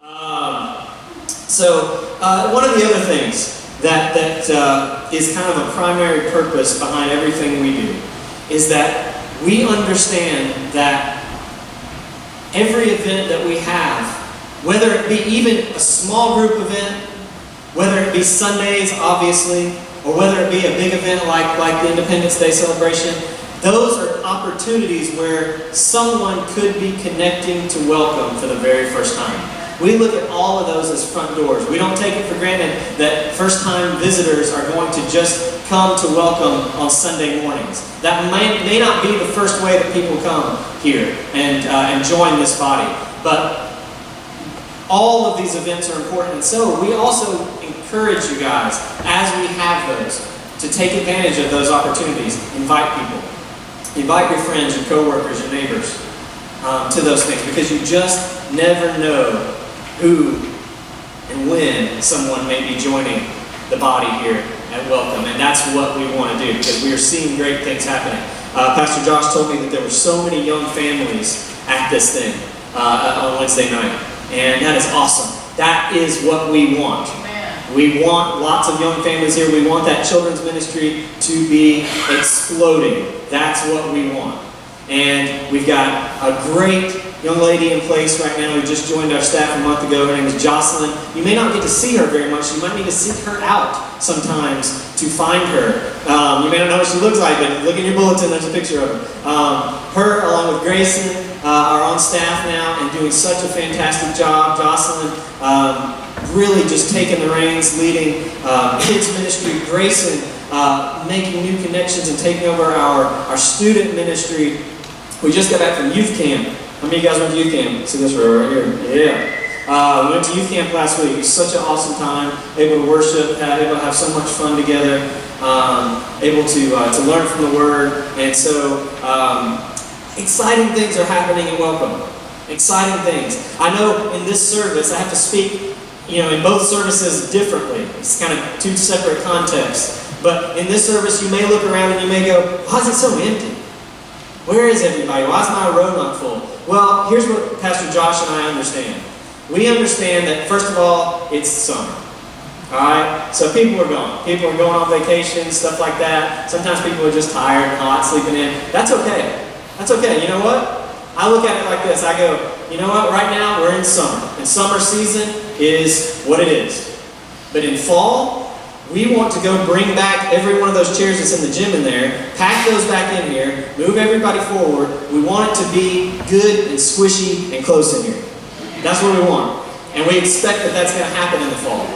One of the other things that is kind of a primary purpose behind everything we do is that we understand that every event that we have, whether it be even a small group event, whether it be Sundays, obviously, or whether it be a big event like the Independence Day celebration, those are opportunities where someone could be connecting to welcome for the very first time. We look at all of those as front doors. We don't take it for granted that first-time visitors are going to just come to welcome on Sunday mornings. That may not be the first way that people come here and join this body. But all of these events are important. And so we also encourage you guys, as we have those, to take advantage of those opportunities. Invite people. Invite your friends, your coworkers, your neighbors to those things, because you just never know who and when someone may be joining the body here at Welcome. And that's what we want to do, because we are seeing great things happening. Pastor Josh told me that there were so many young families at this thing on Wednesday night. And that is awesome. That is what we want. We want lots of young families here. We want that children's ministry to be exploding. That's what we want. And we've got a great young lady in place right now who just joined our staff a month ago. Her name is Jocelyn. You may not get to see her very much. You might need to seek her out sometimes to find her. You may not know what she looks like, but look in your bulletin, there's a picture of her. Her, along with Grayson, are on staff now and doing such a fantastic job. Jocelyn really just taking the reins, leading kids ministry. Grayson making new connections and taking over our student ministry. We just got back from youth camp. How many of you guys went to youth camp? See this row right here? Yeah. We went to youth camp last week. It was such an awesome time. Able to worship, able to have so much fun together, able to learn from the Word. And so, exciting things are happening at Welcome. Exciting things. I know in this service, I have to speak, in both services differently. It's kind of two separate contexts. But in this service, you may look around and you may go, why is it so empty? Where is everybody? Why is my road not full? Well, here's what Pastor Josh and I understand. We understand that, first of all, it's summer. Alright? So people are gone. People are going on vacation, stuff like that. Sometimes people are just tired and hot, sleeping in. That's okay. That's okay. You know what? I look at it like this. I go, you know what? Right now, we're in summer. And summer season is what it is. But in fall, we want to go bring back every one of those chairs that's in the gym in there, pack those back in here, move everybody forward. We want it to be good and squishy and close in here. That's what we want. And we expect that that's going to happen in the fall.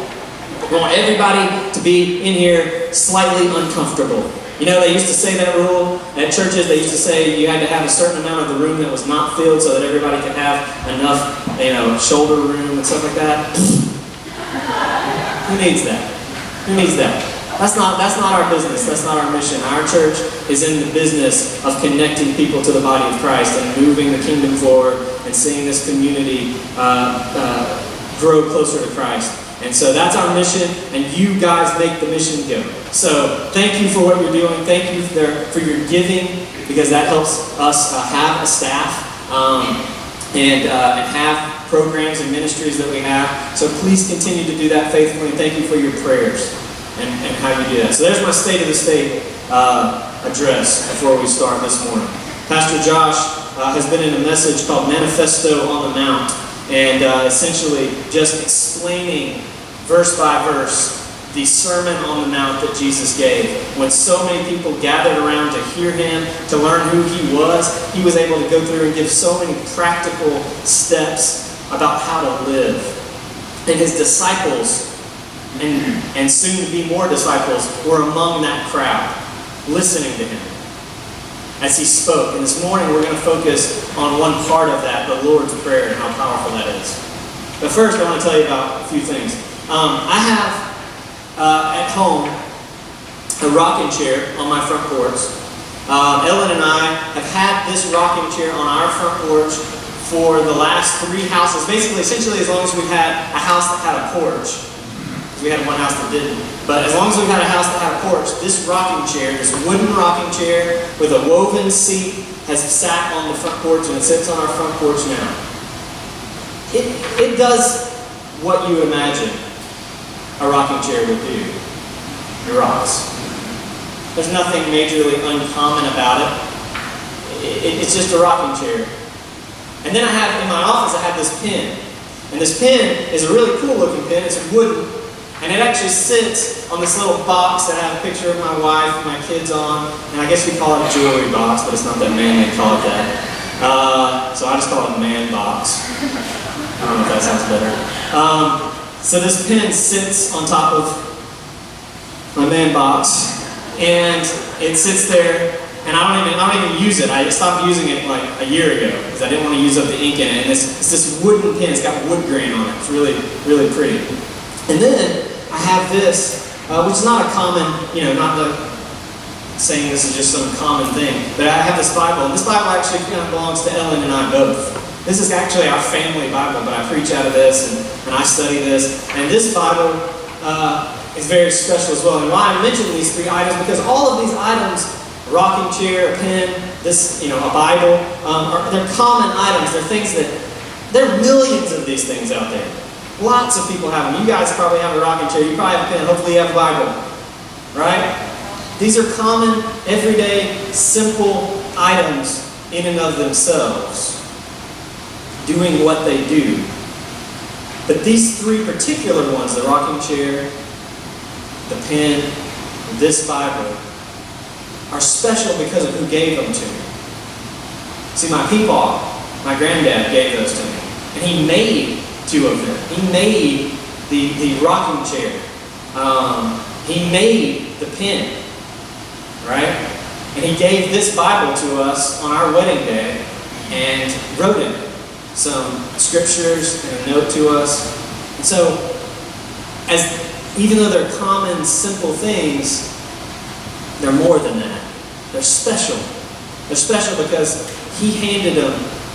We want everybody to be in here slightly uncomfortable. They used to say that rule at churches. They used to say you had to have a certain amount of the room that was not filled so that everybody could have enough, shoulder room and stuff like that. Who needs that? Who needs that? That's not our business. That's not our mission. Our church is in the business of connecting people to the body of Christ and moving the kingdom forward and seeing this community grow closer to Christ. And so that's our mission, and you guys make the mission go. So thank you for what you're doing. Thank you for your giving, because that helps us have a staff and have programs and ministries that we have. So please continue to do that faithfully, and thank you for your prayers and how you do that. So there's my State of the State address before we start this morning. Pastor Josh has been in a message called Manifesto on the Mount, and essentially just explaining verse by verse the Sermon on the Mount that Jesus gave. When so many people gathered around to hear him, to learn who he was able to go through and give so many practical steps about how to live. And his disciples, and soon to be more disciples, were among that crowd, listening to him as he spoke. And this morning we're going to focus on one part of that, the Lord's Prayer, and how powerful that is. But first I want to tell you about a few things. I have at home a rocking chair on my front porch. Ellen and I have had this rocking chair on our front porch for the last 3 houses, essentially as long as we've had a house that had a porch. We had one house that didn't. But as long as we've had a house that had a porch, this rocking chair, this wooden rocking chair with a woven seat, has sat on the front porch, and it sits on our front porch now. It does what you would imagine a rocking chair would do. It rocks. There's nothing majorly uncommon about it. It's just a rocking chair. And then in my office, I have this pen. And this pen is a really cool looking pen. It's wooden. And it actually sits on this little box that I have a picture of my wife and my kids on. And I guess we call it a jewelry box, but it's not that manly to call it that. So I just call it a man box. I don't know if that sounds better. So this pen sits on top of my man box. And it sits there. And I don't even use it. I stopped using it like a year ago because I didn't want to use up the ink in it. And it's this wooden pen. It's got wood grain on it. It's really, really pretty. And then I have this, which is not a common, not saying this is just some common thing, but I have this Bible. And this Bible actually kind of belongs to Ellen and I both. This is actually our family Bible, but I preach out of this and I study this. And this Bible is very special as well. And why I mention these three items, because all of these items, a rocking chair, a pen, this, a Bible, they're common items. They're things there are millions of these things out there. Lots of people have them. You guys probably have a rocking chair. You probably have a pen. Hopefully you have a Bible. Right? These are common, everyday, simple items in and of themselves, doing what they do. But these three particular ones, the rocking chair, the pen, this Bible, are special because of who gave them to me. See, my peepaw, my granddad gave those to me. And he made two of them. He made the rocking chair. He made the pen. Right? And he gave this Bible to us on our wedding day and wrote in it some scriptures and a note to us. And so, even though they're common, simple things, they're more than that. They're special. They're special because he handed them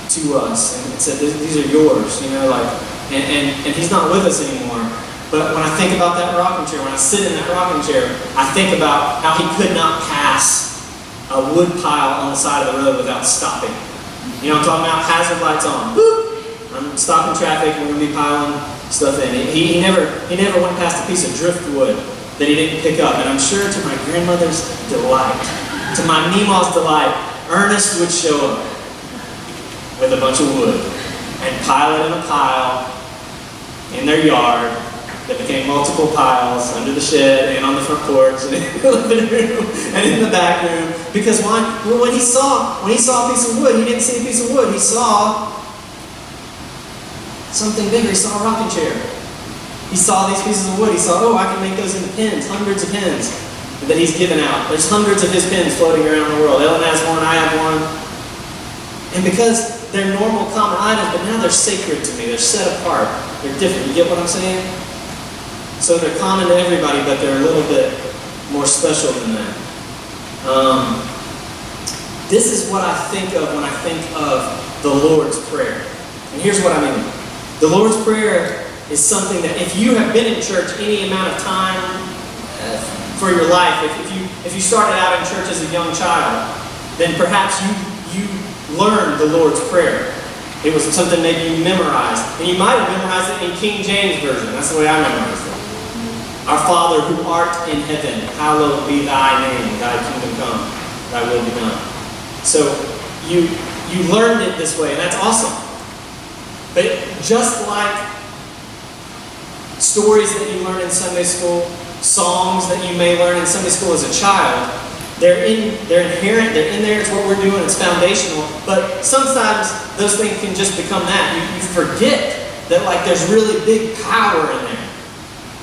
to us and said, "These are yours." And he's not with us anymore. But when I think about that rocking chair, when I sit in that rocking chair, I think about how he could not pass a wood pile on the side of the road without stopping. You know what I'm talking about? Hazard lights on. Boop! I'm stopping traffic. We're going to be piling stuff in. He never went past a piece of driftwood that he didn't pick up. And I'm sure to my grandmother's delight, to my Meemaw's delight, Ernest would show up with a bunch of wood and pile it in a pile in their yard that became multiple piles under the shed and on the front porch and in the living room and in the back room. Because why? Well, when he saw a piece of wood, he didn't see a piece of wood. He saw something bigger. He saw a rocking chair. He saw these pieces of wood. He saw, I can make those into pens, hundreds of pens that he's given out. There's hundreds of his pens floating around the world. Ellen has one, I have one. And because they're normal, common items, but now they're sacred to me. They're set apart. They're different. You get what I'm saying? So they're common to everybody, but they're a little bit more special than that. This is what I think of when I think of the Lord's Prayer. And here's what I mean. The Lord's Prayer is something that if you have been in church any amount of time for your life, if you started out in church as a young child, then perhaps you learned the Lord's Prayer. It was something maybe you memorized. And you might have memorized it in King James Version. That's the way I memorized it. Our Father who art in heaven, hallowed be thy name, thy kingdom come, thy will be done. So you learned it this way, and that's awesome. But just like stories that you learn in Sunday school, songs that you may learn in Sunday school as a child, they're inherent, they're in there, it's what we're doing, it's foundational. But sometimes those things can just become that. You forget that there's really big power in there.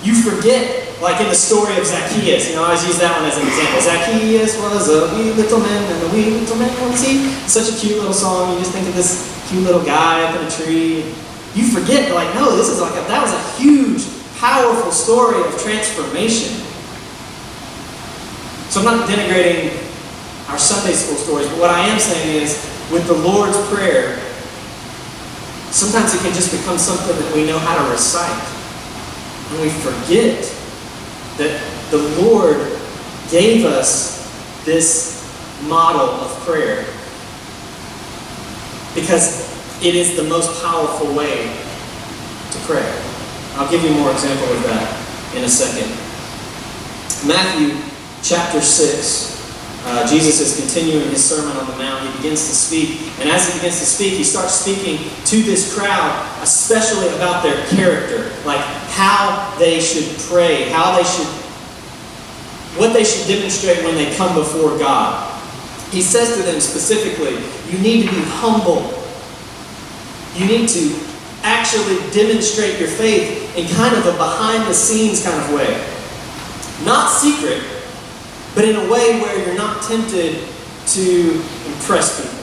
You forget, like in the story of Zacchaeus. I always use that one as an example. Zacchaeus was a wee little man, and the wee little man was he. Such a cute little song. You just think of this cute little guy up in a tree. You forget, no, this is that was a huge, powerful story of transformation. So I'm not denigrating our Sunday school stories, but what I am saying is, with the Lord's Prayer, sometimes it can just become something that we know how to recite. And we forget that the Lord gave us this model of prayer because it is the most powerful way to pray. I'll give you more example of that in a second. Matthew chapter 6. Jesus is continuing his Sermon on the Mount. He begins to speak. And as he begins to speak, he starts speaking to this crowd, especially about their character. Like how they should pray, what they should demonstrate when they come before God. He says to them specifically, you need to be humble. You need to actually demonstrate your faith in kind of a behind-the-scenes kind of way. Not secret, but in a way where you're not tempted to impress people.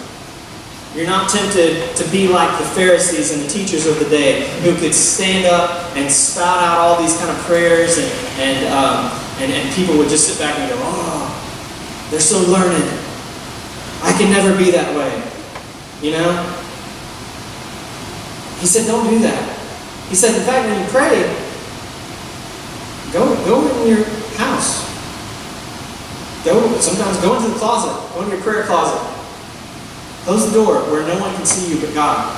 You're not tempted to be like the Pharisees and the teachers of the day who could stand up and spout out all these kind of prayers and people would just sit back and go, oh, they're so learned. I can never be that way. You know? He said, don't do that. He said, in fact, when you pray, go in your house. Sometimes go into the closet. Go in your prayer closet. Close the door where no one can see you but God.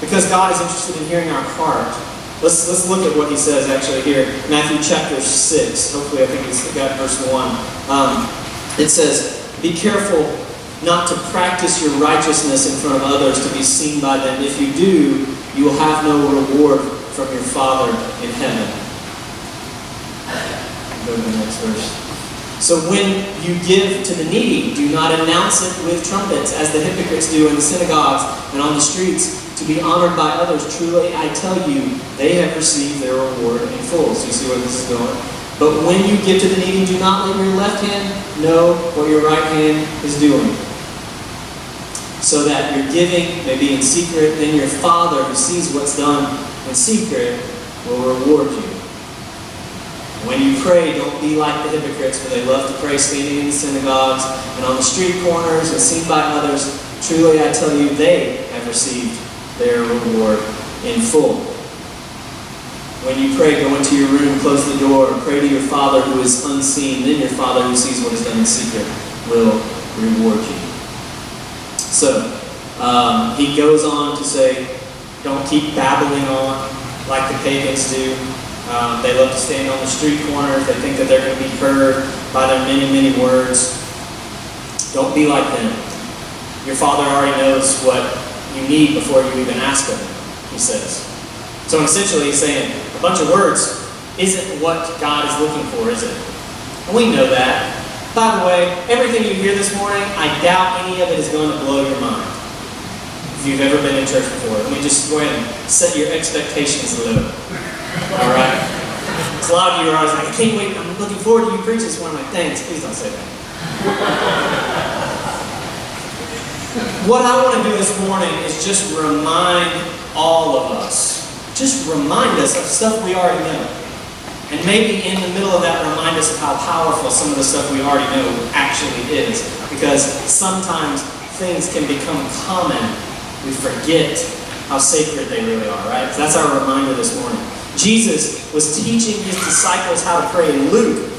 Because God is interested in hearing our heart. Let's look at what he says actually here. Matthew chapter 6. Hopefully I think he's got verse 1. It says, be careful not to practice your righteousness in front of others to be seen by them. If you do, you will have no reward from your Father in heaven. Go to the next verse. So when you give to the needy, do not announce it with trumpets, as the hypocrites do in the synagogues and on the streets, to be honored by others. Truly, I tell you, they have received their reward in full. So you see where this is going? But when you give to the needy, do not let your left hand know what your right hand is doing, so that your giving may be in secret. Then your Father, who sees what's done in secret, will reward you. When you pray, don't be like the hypocrites, for they love to pray standing in the synagogues and on the street corners and seen by others. Truly, I tell you, they have received their reward in full. When you pray, go into your room, close the door, and pray to your Father who is unseen. Then your Father who sees what is done in secret will reward you. So, he goes on to say, don't keep babbling on like the pagans do. They love to stand on the street corners. They think that they're going to be heard by their many, many words. Don't be like them. Your Father already knows what you need before you even ask of him, he says. So essentially he's saying, a bunch of words isn't what God is looking for, is it? And we know that. By the way, everything you hear this morning, I doubt any of it is going to blow your mind. If you've ever been in church before, let me just go ahead and set your expectations low. All right? So a lot of you are always like, I can't wait, I'm looking forward to you preaching this morning. I'm like, thanks, please don't say that. What I want to do this morning is just remind all of us, just remind us of stuff we already know. And maybe in the middle of that, remind us of how powerful some of the stuff we already know actually is. Because sometimes things can become common. We forget how sacred they really are, right? So that's our reminder this morning. Jesus was teaching his disciples how to pray. In Luke,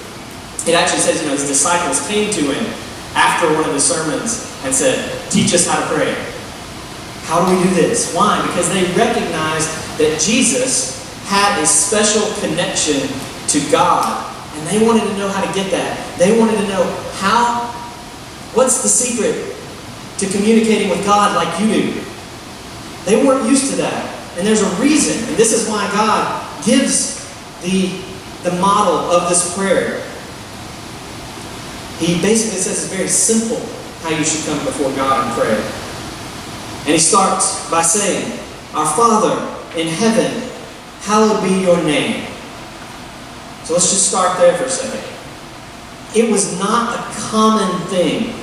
it actually says, his disciples came to him after one of the sermons and said, teach us how to pray. How do we do this? Why? Because they recognized that Jesus had a special connection to God. And they wanted to know how to get that. They wanted to know what's the secret to communicating with God like you do? They weren't used to that. And there's a reason. And this is why God gives the model of this prayer. He basically says it's very simple how you should come before God and pray. And he starts by saying, Our Father in heaven, hallowed be your name. So let's just start there for a second. It was not a common thing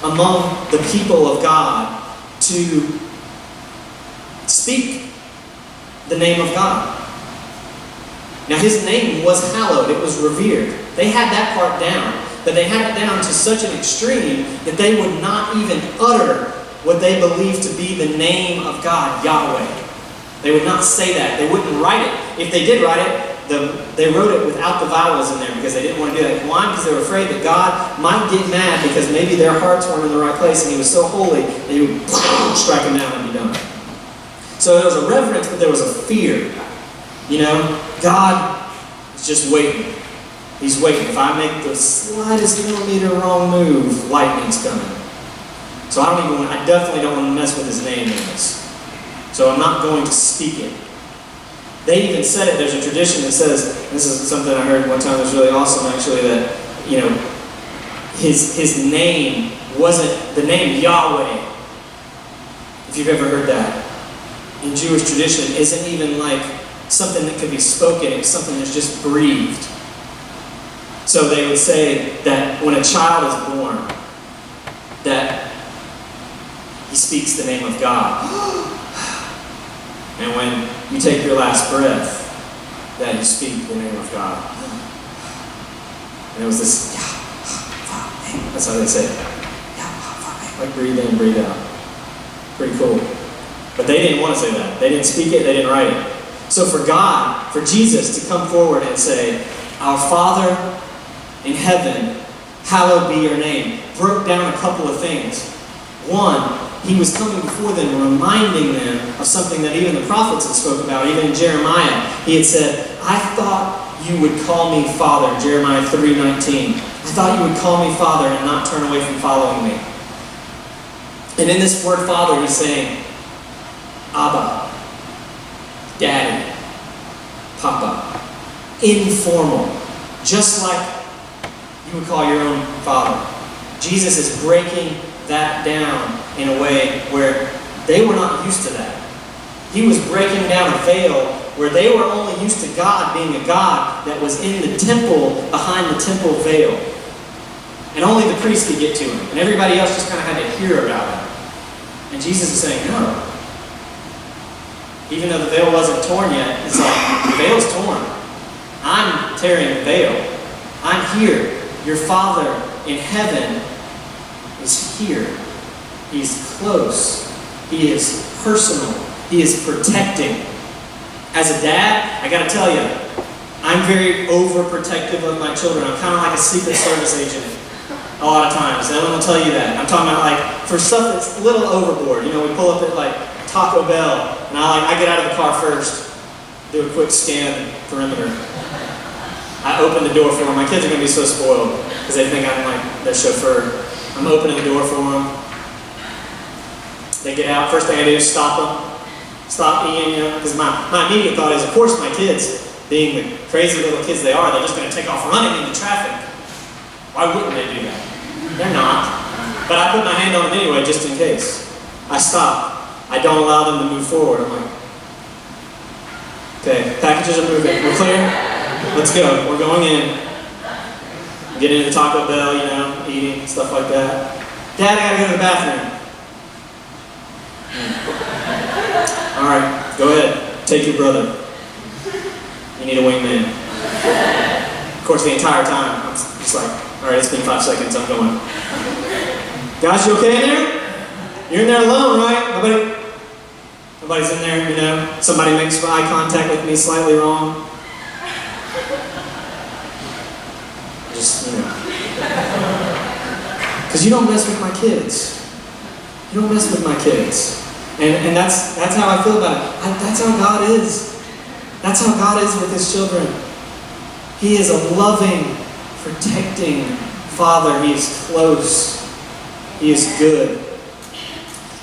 among the people of God to speak the name of God. Now his name was hallowed, it was revered. They had that part down, but they had it down to such an extreme that they would not even utter what they believed to be the name of God, Yahweh. They would not say that. They wouldn't write it. If they did write it, they wrote it without the vowels in there because they didn't want to do that. Why? Because they were afraid that God might get mad because maybe their hearts weren't in the right place and he was so holy that he would strike them down and be done. So there was a reverence, but there was a fear. You know, God is just waiting. He's waiting. If I make the slightest millimeter wrong move, lightning's coming. So I definitely don't want to mess with his name in this. So I'm not going to speak it. They even said it, there's a tradition that says, this is something I heard one time that was really awesome actually, that, you know, his name wasn't the name Yahweh. If you've ever heard that. In Jewish tradition, isn't even like something that could be spoken, it's something that's just breathed. So they would say that when a child is born, that he speaks the name of God. And when you take your last breath, that you speak the name of God. And it was this, that's how they say it. Like breathe in, breathe out. Pretty cool. But they didn't want to say that. They didn't speak it, they didn't write it. So for God, for Jesus to come forward and say, Our Father in heaven, hallowed be your name, broke down a couple of things. One, he was coming before them, reminding them of something that even the prophets had spoke about. Even in Jeremiah, he had said, I thought you would call me Father, Jeremiah 3:19. I thought you would call me Father and not turn away from following me. And in this word Father, he's saying, Abba, Daddy, Papa, informal, just like you would call your own father. Jesus is breaking that down in a way where they were not used to that. He was breaking down a veil where they were only used to God being a God that was in the temple, behind the temple veil. And only the priest could get to him. And everybody else just kind of had to hear about him. And Jesus is saying, no. Even though the veil wasn't torn yet, it's like, the veil's torn. I'm tearing the veil. I'm here. Your Father in heaven is here. He's close. He is personal. He is protecting. As a dad, I gotta tell you, I'm very overprotective of my children. I'm kind of like a Secret Service agent a lot of times. Ellen will tell you that. I'm talking about like, for stuff that's a little overboard. You know, we pull up at like Taco Bell, and I get out of the car first, do a quick scan perimeter. I open the door for them. My kids are going to be so spoiled because they think I'm like their chauffeur. I'm opening the door for them. They get out. First thing I do is stop them. Stop eating, you know, because my immediate thought is, of course, my kids, being the crazy little kids they are, they're just going to take off running into traffic. Why wouldn't they do that? They're not. But I put my hand on them anyway, just in case. I stop. I don't allow them to move forward. I'm like, okay, packages are moving. We're clear? Let's go. We're going in. Get into Taco Bell, you know, eating, stuff like that. Dad, I gotta go to the bathroom. Alright, go ahead. Take your brother. You need a wingman. Of course, the entire time, I'm just like, alright, it's been 5 seconds, I'm going. Guys, you okay in there? You're in there alone, right? Nobody's in there, you know. Somebody makes eye contact with me slightly wrong. Just, you know. Because you don't mess with my kids. You don't mess with my kids. And that's how I feel about it. That's how God is. That's how God is with his children. He is a loving, protecting Father. He is close. He is good.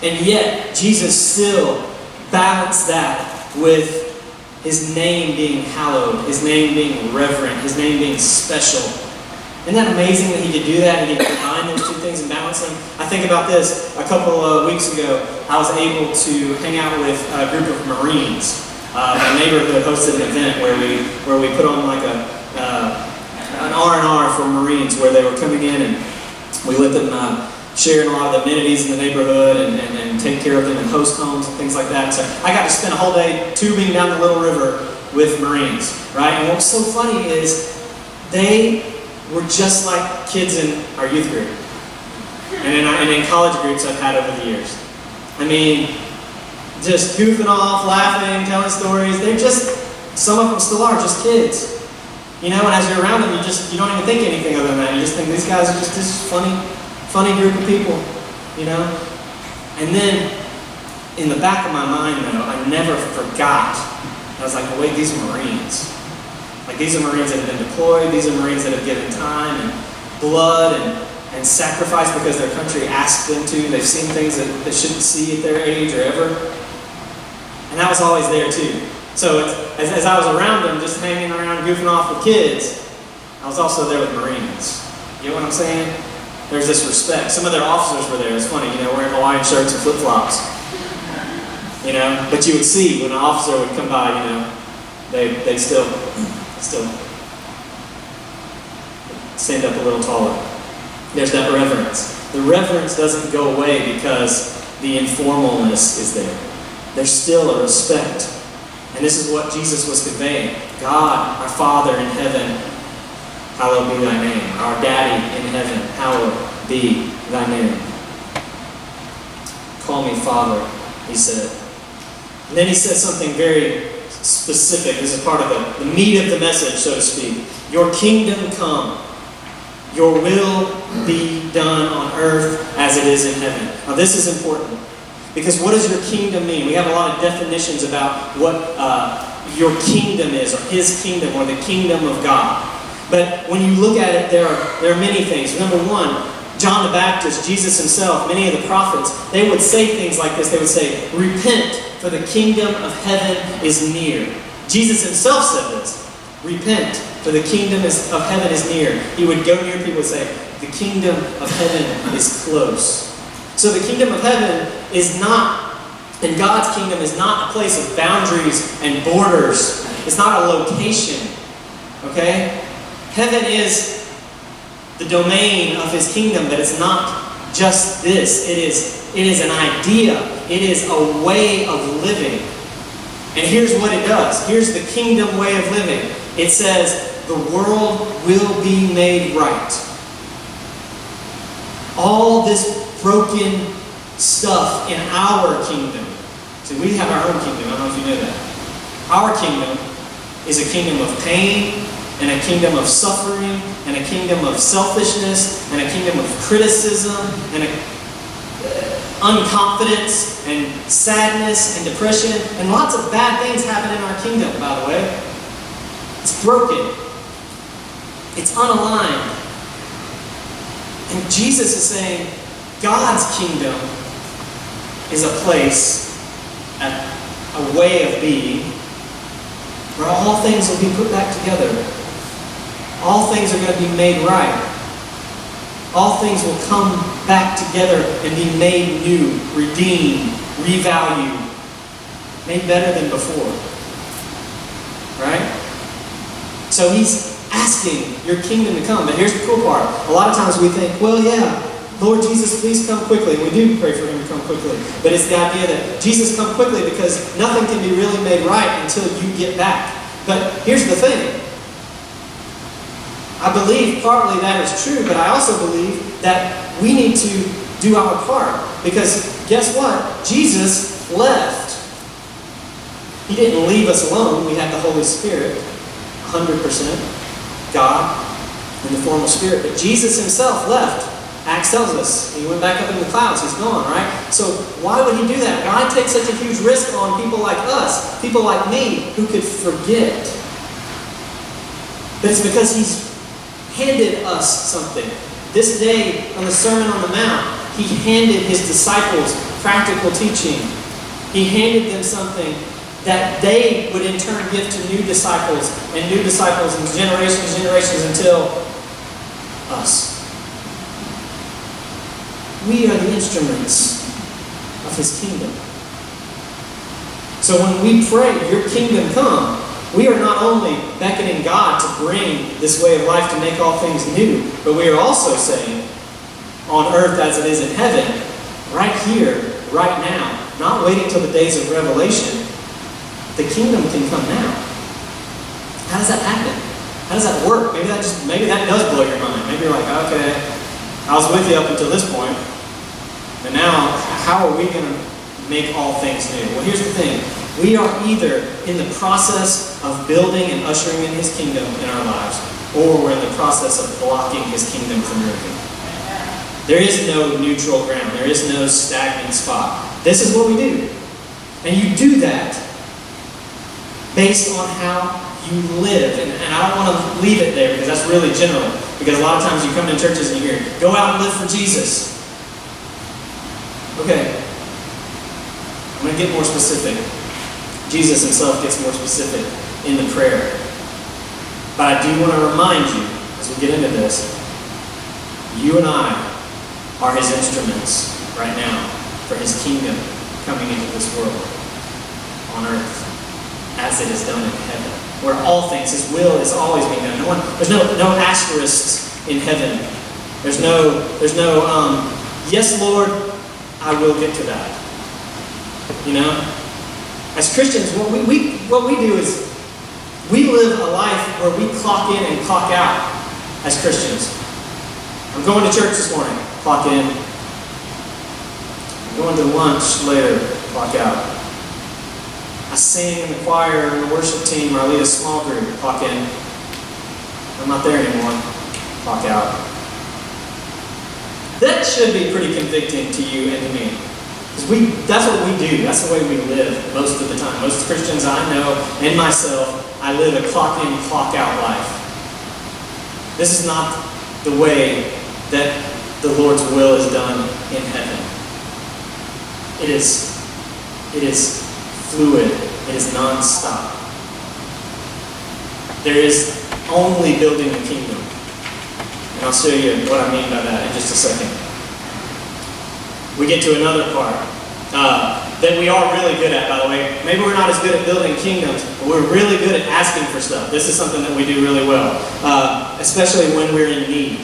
And yet, Jesus still balanced that with his name being hallowed, his name being reverent, his name being special. Isn't that amazing that he could do that and he could combine those two things and balance them? I think about this. A couple of weeks ago, I was able to hang out with a group of Marines. My neighborhood hosted an event where we put on like an R&R for Marines, where they were coming in and we let them sharing a lot of the amenities in the neighborhood and take care of them in host homes and things like that. So I got to spend a whole day tubing down the Little River with Marines, right? And what's so funny is they were just like kids in our youth group and in college groups I've had over the years. I mean, just goofing off, laughing, telling stories. They're just, some of them still are just kids. You know, and as you're around them, you don't even think anything other than that. You just think these guys are just this funny group of people, you know? And then, in the back of my mind, though, I never forgot I was like, well, wait, these are Marines. Like, these are Marines that have been deployed. These are Marines that have given time and blood and sacrifice because their country asked them to. They've seen things that they shouldn't see at their age or ever. And that was always there too. So as I was around them, just hanging around, goofing off with kids, I was also there with Marines. You know what I'm saying? There's this respect. Some of their officers were there. It's funny, wearing Hawaiian shirts and flip-flops. But you would see when an officer would come by, they'd still stand up a little taller. There's that reverence. The reverence doesn't go away because the informalness is there. There's still a respect. And this is what Jesus was conveying. God, our Father in heaven, hallowed be thy name. Our Daddy in heaven, hallowed be thy name. Call me Father, he said. And then he says something very specific. This is part of the meat of the message, so to speak. Your kingdom come. Your will be done on earth as it is in heaven. Now this is important. Because what does your kingdom mean? We have a lot of definitions about what your kingdom is, or his kingdom, or the kingdom of God. But when you look at it, there are many things. Number one, John the Baptist, Jesus himself, many of the prophets, they would say things like this. They would say, repent, for the kingdom of heaven is near. Jesus himself said this. Repent, for the kingdom of heaven is near. He would go near people and say, the kingdom of heaven is close. So the kingdom of heaven is not, and God's kingdom is not a place of boundaries and borders. It's not a location. Okay? Heaven is the domain of his kingdom, but it's not just this. It is an idea. It is a way of living. And here's what it does. Here's the kingdom way of living. It says, the world will be made right. All this broken stuff in our kingdom. See, we have our own kingdom. I don't know if you know that. Our kingdom is a kingdom of pain, and a kingdom of suffering, and a kingdom of selfishness, and a kingdom of criticism, and unconfidence, and sadness, and depression, and lots of bad things happen in our kingdom, by the way. It's broken. It's unaligned. And Jesus is saying, God's kingdom is a place, a way of being, where all things will be put back together. All things are going to be made right. All things will come back together and be made new, redeemed, revalued, made better than before. Right? So he's asking your kingdom to come. But here's the cool part. A lot of times we think, well, yeah, Lord Jesus, please come quickly. And we do pray for him to come quickly. But it's the idea that Jesus come quickly because nothing can be really made right until you get back. But here's the thing. I believe partly that is true, but I also believe that we need to do our part. Because guess what? Jesus left. He didn't leave us alone. We had the Holy Spirit, 100% God in the form of Spirit. But Jesus himself left. Acts tells us. He went back up in the clouds. He's gone, right? So why would he do that? God takes such a huge risk on people like us, people like me, who could forget. But it's because he's handed us something. This day, on the Sermon on the Mount, he handed his disciples practical teaching. He handed them something that they would in turn give to new disciples and generations until us. We are the instruments of his kingdom. So when we pray, your kingdom come, we are not only beckoning God to bring this way of life to make all things new, but we are also saying, on earth as it is in heaven, right here, right now, not waiting till the days of Revelation, the kingdom can come now. How does that happen? How does that work? Maybe that does blow your mind. Maybe you're like, okay, I was with you up until this point, and now how are we going to make all things new? Well, here's the thing. We are either in the process of building and ushering in his kingdom in our lives, or we're in the process of blocking his kingdom from moving. There is no neutral ground. There is no stagnant spot. This is what we do. And you do that based on how you live. And I don't want to leave it there because that's really general. Because a lot of times you come to churches and you hear, go out and live for Jesus. Okay. I'm going to get more specific. Jesus himself gets more specific in the prayer. But I do want to remind you, as we get into this, you and I are his instruments right now for his kingdom coming into this world on earth as it is done in heaven, where all things, his will is always being done. There's no asterisks in heaven. There's no yes, Lord, I will get to that. You know? As Christians, what we do is we live a life where we clock in and clock out as Christians. I'm going to church this morning, clock in. I'm going to lunch later, clock out. I sing in the choir and the worship team, or I lead a small group, clock in. I'm not there anymore, clock out. That should be pretty convicting to you and to me. Because that's what we do. That's the way we live most of the time. Most Christians I know, and myself, I live a clock in, clock out life. This is not the way that the Lord's will is done in heaven. It is fluid. It is non-stop. There is only building the kingdom. And I'll show you what I mean by that in just a second. We get to another part that we are really good at, by the way. Maybe we're not as good at building kingdoms, but we're really good at asking for stuff. This is something that we do really well, especially when we're in need.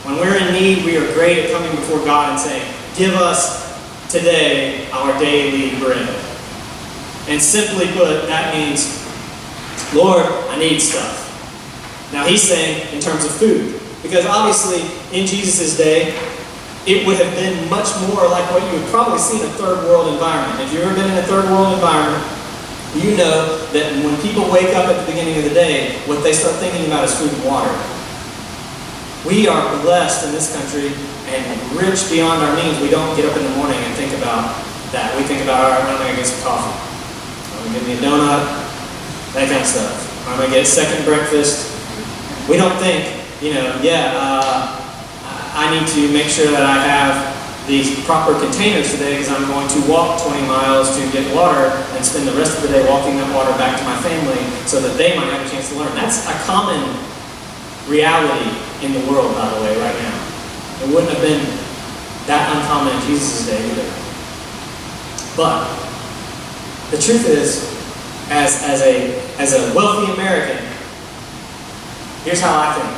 When we're in need, we are great at coming before God and saying, give us today our daily bread. And simply put, that means, Lord, I need stuff. Now he's saying in terms of food, because obviously in Jesus' day, it would have been much more like what you would probably see in a third world environment. If you've ever been in a third world environment, you know that when people wake up at the beginning of the day, what they start thinking about is food and water. We are blessed in this country and rich beyond our means. We don't get up in the morning and think about that. We think about, all right, I'm going to get some coffee. I'm going to get me a donut, that kind of stuff. I'm going to get a second breakfast. We don't think, I need to make sure that I have these proper containers today because I'm going to walk 20 miles to get water and spend the rest of the day walking that water back to my family so that they might have a chance to learn. That's a common reality in the world, by the way, right now. It wouldn't have been that uncommon in Jesus' day either. But the truth is, as a wealthy American, here's how I think.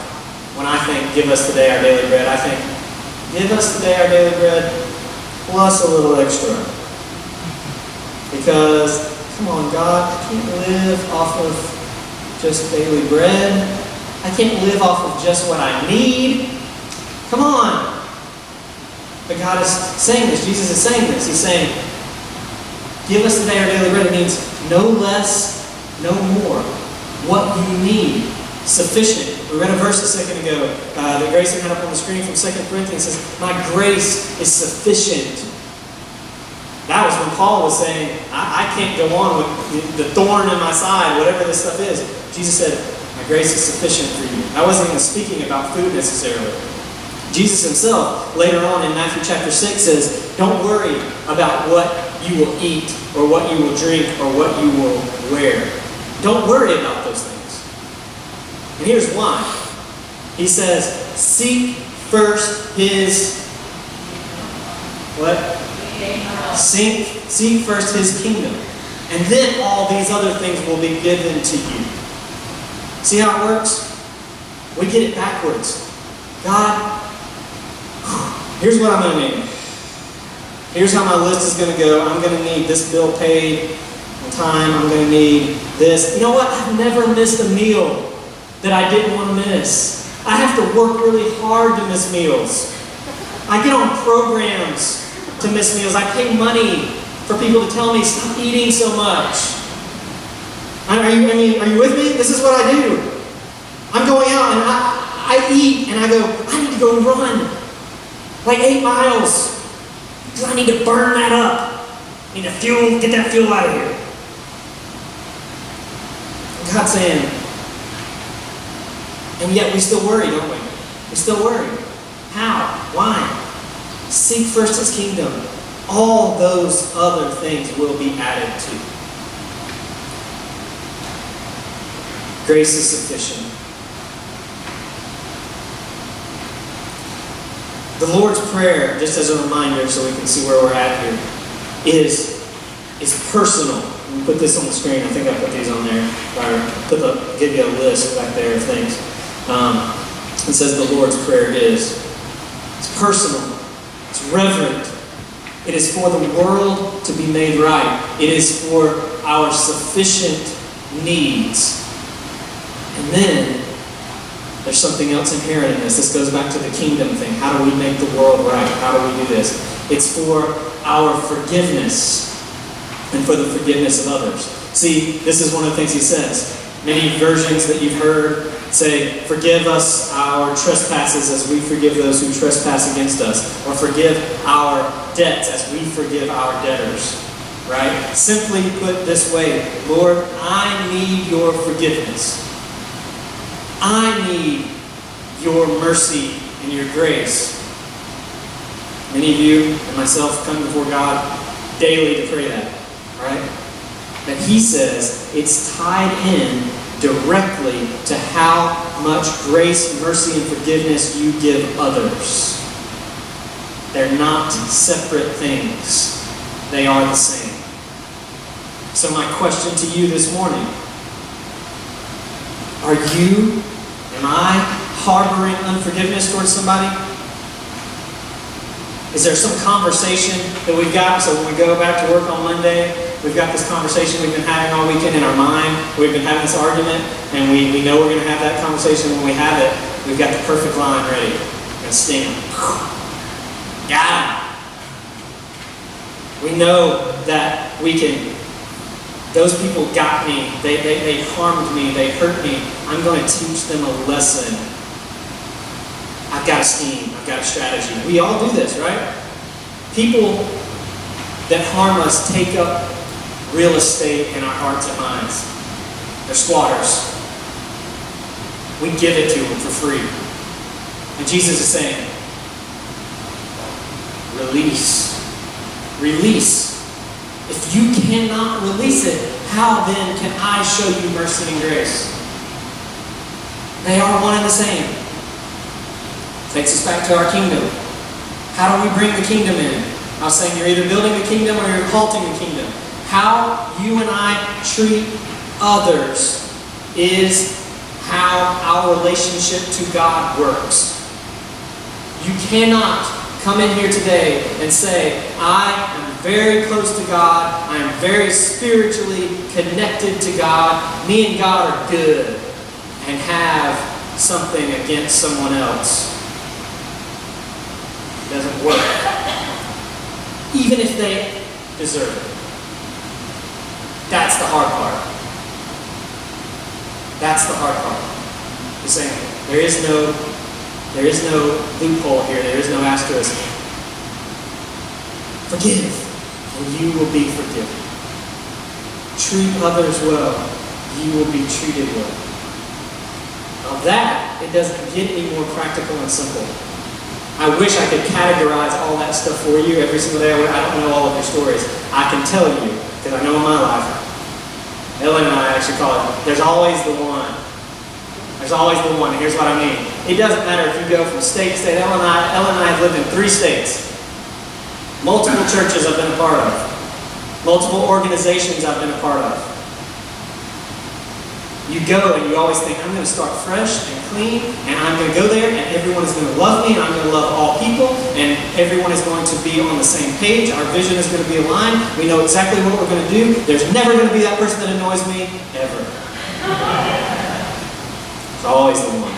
When I think, give us today our daily bread, I think, give us today our daily bread plus a little extra. Because, come on, God, I can't live off of just daily bread. I can't live off of just what I need. Come on. But God is saying this. Jesus is saying this. He's saying, give us today our daily bread. It means no less, no more. What you need. Sufficient. We read a verse a second ago that Grayson had up on the screen from 2 Corinthians. It says, my grace is sufficient. That was when Paul was saying, I can't go on with the thorn in my side, whatever this stuff is. Jesus said, my grace is sufficient for you. I wasn't even speaking about food necessarily. Jesus himself, later on in Matthew chapter 6, says, don't worry about what you will eat or what you will drink or what you will wear. Don't worry about those things. And here's why. He says, seek first his, what? Seek first his kingdom. And then all these other things will be given to you. See how it works? We get it backwards. God, here's what I'm going to need. Here's how my list is going to go. I'm going to need this bill paid on time. I'm going to need this. You know what? I've never missed a meal that I didn't want to miss. I have to work really hard to miss meals. I get on programs to miss meals. I pay money for people to tell me, stop eating so much. Are you with me? This is what I do. I'm going out and I eat and I go, I need to go run like 8 miles. Because I need to burn that up. I need to get that fuel out of here. God's saying, and yet we still worry, don't we? We still worry. How? Why? Seek first His kingdom. All those other things will be added to. Grace is sufficient. The Lord's Prayer, just as a reminder so we can see where we're at here, is personal. Let me put this on the screen. I think I put these on there. Or give you a list back there of things. It says the Lord's Prayer is. It's personal. It's reverent. It is for the world to be made right. It is for our sufficient needs. And then there's something else inherent in this. This goes back to the kingdom thing. How do we make the world right? How do we do this? It's for our forgiveness and for the forgiveness of others. See, this is one of the things he says. Many versions that you've heard say, forgive us our trespasses as we forgive those who trespass against us. Or forgive our debts as we forgive our debtors. Right? Simply put this way, Lord, I need your forgiveness. I need your mercy and your grace. Many of you and myself come before God daily to pray that. Right? But he says it's tied in directly to how much grace, mercy, and forgiveness you give others. They're not separate things. They are the same. So my question to you this morning, am I harboring unforgiveness towards somebody? Is there some conversation that we've got, so when we go back to work on Monday, we've got this conversation we've been having all weekend in our mind, we've been having this argument, and we know we're going to have that conversation when we have it, we've got the perfect line ready. We're going to sting them. Got it. We know that we can, those people got me, they harmed me, they hurt me, I'm going to teach them a lesson. I've got a scheme, I've got a strategy. We all do this, right? People that harm us take up real estate in our hearts and minds. They're squatters. We give it to them for free. And Jesus is saying, release. Release. If you cannot release it, how then can I show you mercy and grace? They are one and the same. Takes us back to our kingdom. How do we bring the kingdom in? I was saying you're either building the kingdom or you're halting the kingdom. How you and I treat others is how our relationship to God works. You cannot come in here today and say, I am very close to God, I am very spiritually connected to God, me and God are good, and have something against someone else. It doesn't work. Even if they deserve it. That's the hard part. That's the hard part. He's saying, there is no loophole here. There is no asterisk. Forgive, and you will be forgiven. Treat others well, you will be treated well. Now that, it doesn't get any more practical and simple. I wish I could categorize all that stuff for you every single day. I don't know all of your stories. I can tell you, because I know in my life, Ellen and I actually call it, there's always the one. There's always the one. And here's what I mean. It doesn't matter if you go from state to state. Ellen and I have lived in 3 states. Multiple churches I've been a part of. Multiple organizations I've been a part of. You go and you always think, I'm going to start fresh and clean, and I'm going to go there, and everyone is going to love me, and I'm going to love all people, and everyone is going to be on the same page. Our vision is going to be aligned. We know exactly what we're going to do. There's never going to be that person that annoys me, ever. It's always the one.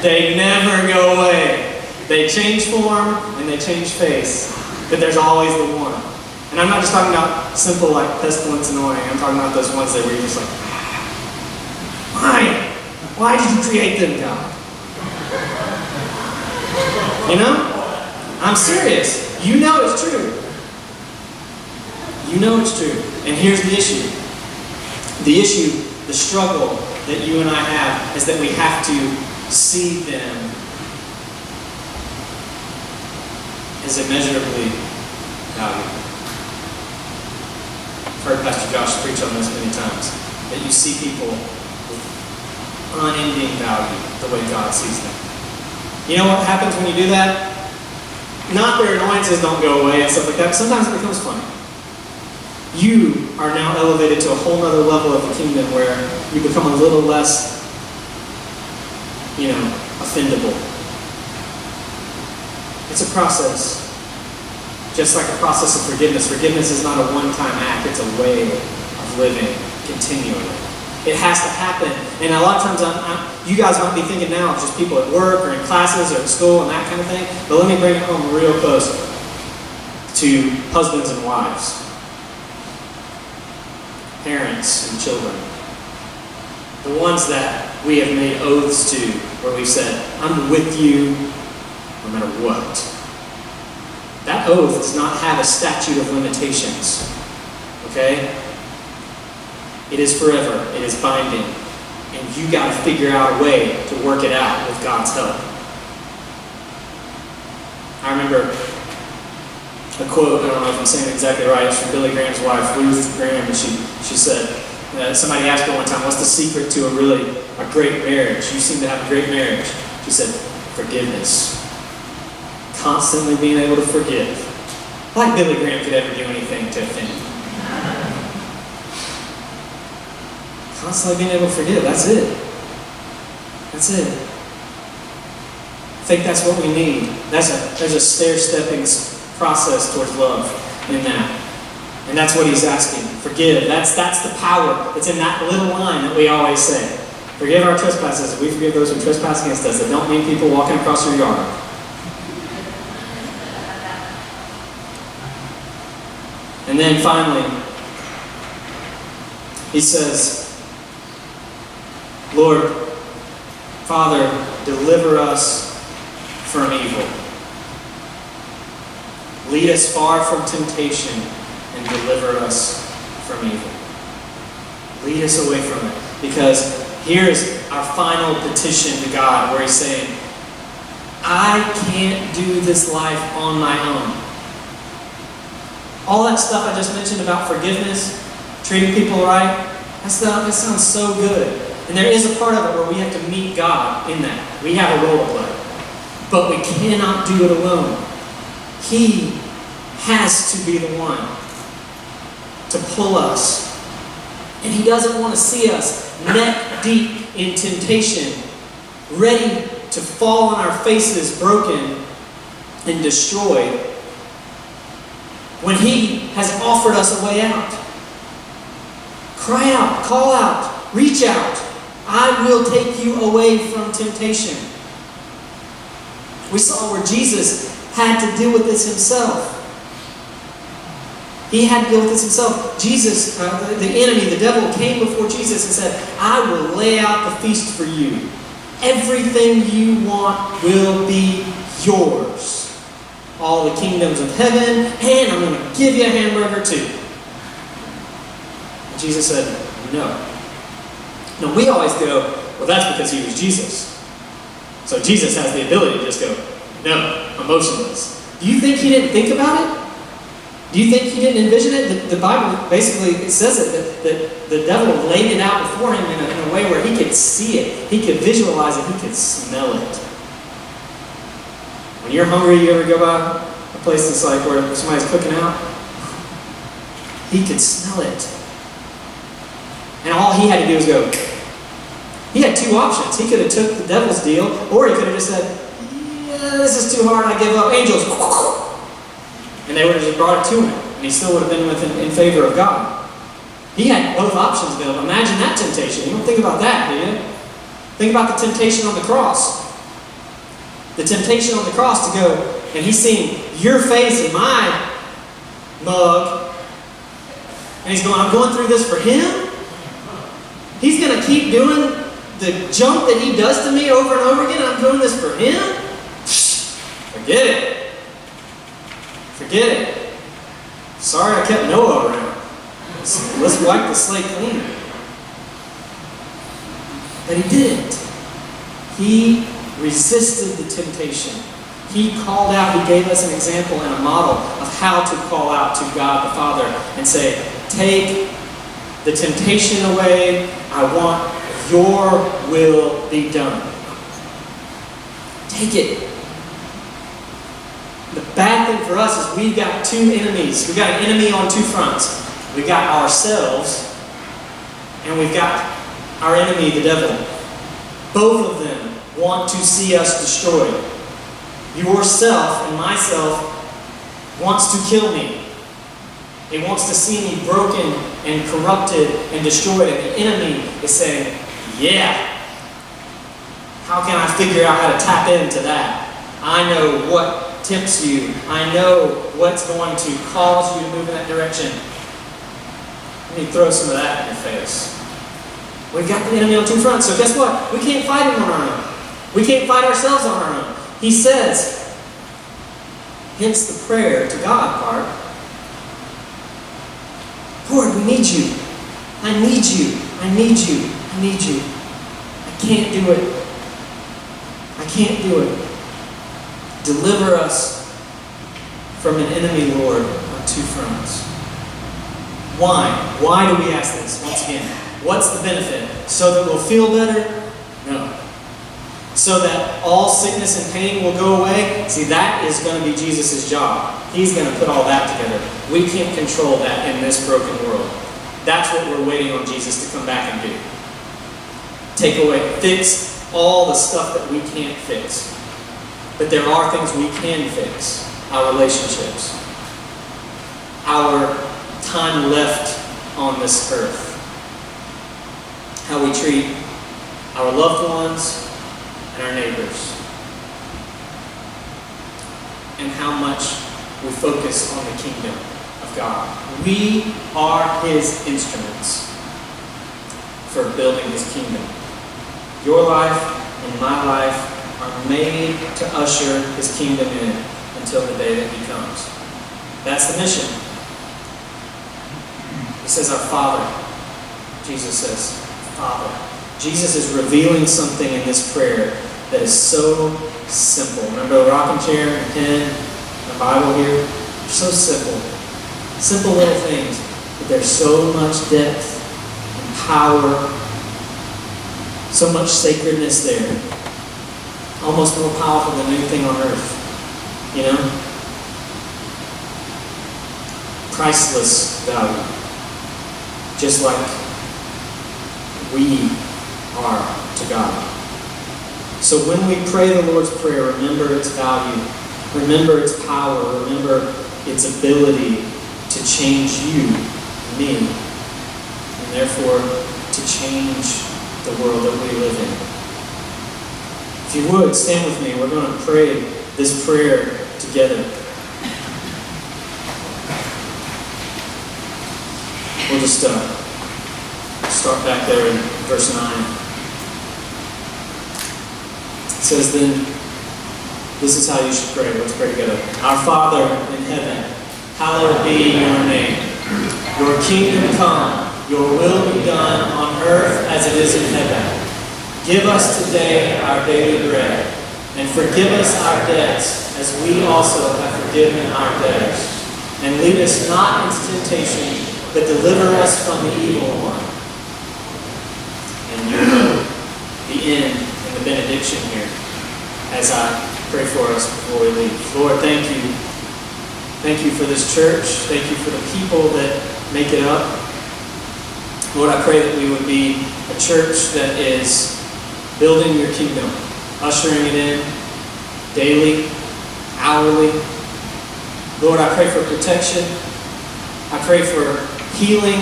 They never go away. They change form, and they change face, but there's always the one. And I'm not just talking about simple, like, pestilence annoying. I'm talking about those ones that were just like, why? Why did you create them, God? You know? I'm serious. You know it's true. You know it's true. And here's the issue. The issue the struggle that you and I have is that we have to see them as immeasurably valuable. I've heard Pastor Josh preach on this many times, that you see people with unending value the way God sees them. You know what happens when you do that? Not their annoyances don't go away and stuff like that. Sometimes it becomes funny. You are now elevated to a whole other level of the kingdom where you become a little less, offendable. It's a process. Just like a process of forgiveness. Forgiveness is not a one-time act. It's a way of living continually. It has to happen. And a lot of times, you guys might be thinking now of just people at work or in classes or at school and that kind of thing. But let me bring it home real close to husbands and wives. Parents and children. The ones that we have made oaths to, where we've said, I'm with you no matter what. That oath does not have a statute of limitations. Okay? It is forever. It is binding. And you got to figure out a way to work it out with God's help. I remember a quote, I don't know if I'm saying it exactly right, it's from Billy Graham's wife, Ruth Graham, and she said, somebody asked her one time, what's the secret to a great marriage? You seem to have a great marriage. She said, forgiveness. Constantly being able to forgive. Like Billy Graham could ever do anything to offend you. Constantly being able to forgive, that's it. That's it. I think that's what we need. There's a stair-stepping process towards love in that. And that's what he's asking. Forgive. That's the power that's in that little line that we always say. Forgive our trespasses. If we forgive those who trespass against us, that don't mean people walking across your yard. And then finally, he says, Lord, Father, deliver us from evil. Lead us far from temptation and deliver us from evil. Lead us away from it. Because here's our final petition to God where he's saying, I can't do this life on my own. All that stuff I just mentioned about forgiveness, treating people right, that sounds so good. And there is a part of it where we have to meet God in that. We have a role to play. But we cannot do it alone. He has to be the one to pull us. And he doesn't want to see us neck deep in temptation, ready to fall on our faces, broken and destroyed, when he has offered us a way out. Cry out, call out, reach out. I will take you away from temptation. We saw where Jesus had to deal with this himself. He had to deal with this himself. Jesus, the enemy, the devil, came before Jesus and said, I will lay out the feast for you. Everything you want will be yours. All the kingdoms of heaven, and I'm going to give you a hamburger too. And Jesus said, no. Now we always go, well, that's because he was Jesus. So Jesus has the ability to just go, no, emotionless. Do you think he didn't think about it? Do you think he didn't envision it? The Bible basically, it says it, that the devil laid it out before him in a way where he could see it, he could visualize it, he could smell it. When you're hungry, you ever go by a place that's like where somebody's cooking out? He could smell it. And all he had to do was go. He had two options. He could have took the devil's deal, or he could have just said, yeah, this is too hard, I give up. Angels. And they would have just brought it to him. And he still would have been in favor of God. He had both options available. Imagine that temptation. You don't think about that, do you? Think about the temptation on the cross. The temptation on the cross to go, and he's seeing your face in my mug. And he's going, I'm going through this for him? He's going to keep doing the junk that he does to me over and over again, and I'm doing this for him? Forget it. Forget it. Sorry I kept Noah around. Let's wipe the slate clean. But he didn't. He resisted the temptation. He called out, he gave us an example and a model of how to call out to God the Father and say, take the temptation away. I want your will be done. Take it. The bad thing for us is we've got two enemies. We've got an enemy on two fronts. We've got ourselves, and we've got our enemy, the devil. Both of them want to see us destroyed. Yourself and myself wants to kill me. It wants to see me broken and corrupted and destroyed. And the enemy is saying, yeah, how can I figure out how to tap into that? I know what tempts you. I know what's going to cause you to move in that direction. Let me throw some of that in your face. We've got the enemy on two fronts. So guess what? We can't fight him on our own. We can't fight ourselves on our own. He says, hence the prayer to God part, Lord, we need you. I need you. I need you. I need you. I can't do it. I can't do it. Deliver us from an enemy, Lord, on two fronts. Why? Why do we ask this? Once again, what's the benefit? So that we'll feel better? No. So that all sickness and pain will go away? See, that is going to be Jesus' job. He's going to put all that together. We can't control that in this broken world. That's what we're waiting on Jesus to come back and do. Take away, fix all the stuff that we can't fix. But there are things we can fix. Our relationships. Our time left on this earth. How we treat our loved ones and our neighbors. And how much we focus on the kingdom of God. We are His instruments for building His kingdom. Your life and my life are made to usher His kingdom in until the day that He comes. That's the mission. He says, our Father. Jesus says, Father. Jesus is revealing something in this prayer that is so simple. Remember the rocking chair and pen, the Bible here? They're so simple. Simple little things, but there's so much depth and power, so much sacredness there. Almost more powerful than anything on earth. You know? Priceless value. Just like we are to God. So when we pray the Lord's Prayer, remember its value. Remember its power. Remember its ability to change you, me, and therefore to change the world that we live in. If you would, stand with me. We're going to pray this prayer together. We'll just start back there in verse 9. It says then, this is how you should pray. Let's pray together. Our Father in heaven, hallowed be your name. Your kingdom come, your will be done on earth as it is in heaven. Give us today our daily bread, and forgive us our debts as we also have forgiven our debtors. And lead us not into temptation, but deliver us from the evil one. And you know the end and the benediction here as I pray for us before we leave. Lord, thank you. Thank you for this church. Thank you for the people that make it up. Lord, I pray that we would be a church that is building your kingdom, ushering it in daily, hourly. Lord, I pray for protection. I pray for healing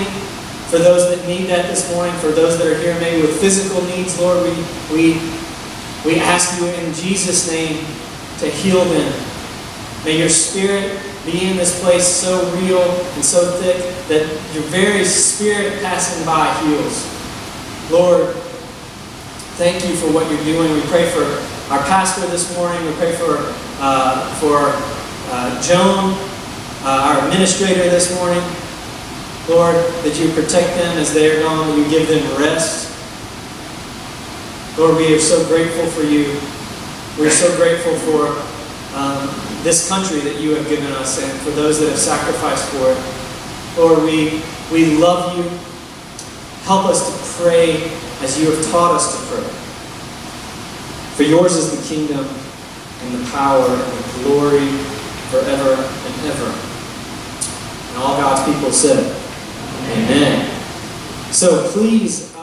for those that need that this morning, for those that are here maybe with physical needs. Lord, we ask you in Jesus' name to heal them. May your Spirit be in this place so real and so thick that your very Spirit passing by heals. Lord, thank you for what you're doing. We pray for our pastor this morning. We pray for Joan, our administrator this morning. Lord, that you protect them as they are gone, that you give them rest. Lord, we are so grateful for you. We're so grateful for this country that you have given us and for those that have sacrificed for it. Lord, we love you. Help us to pray as you have taught us to pray. For yours is the kingdom and the power and the glory forever and ever. And all God's people said, Amen. So please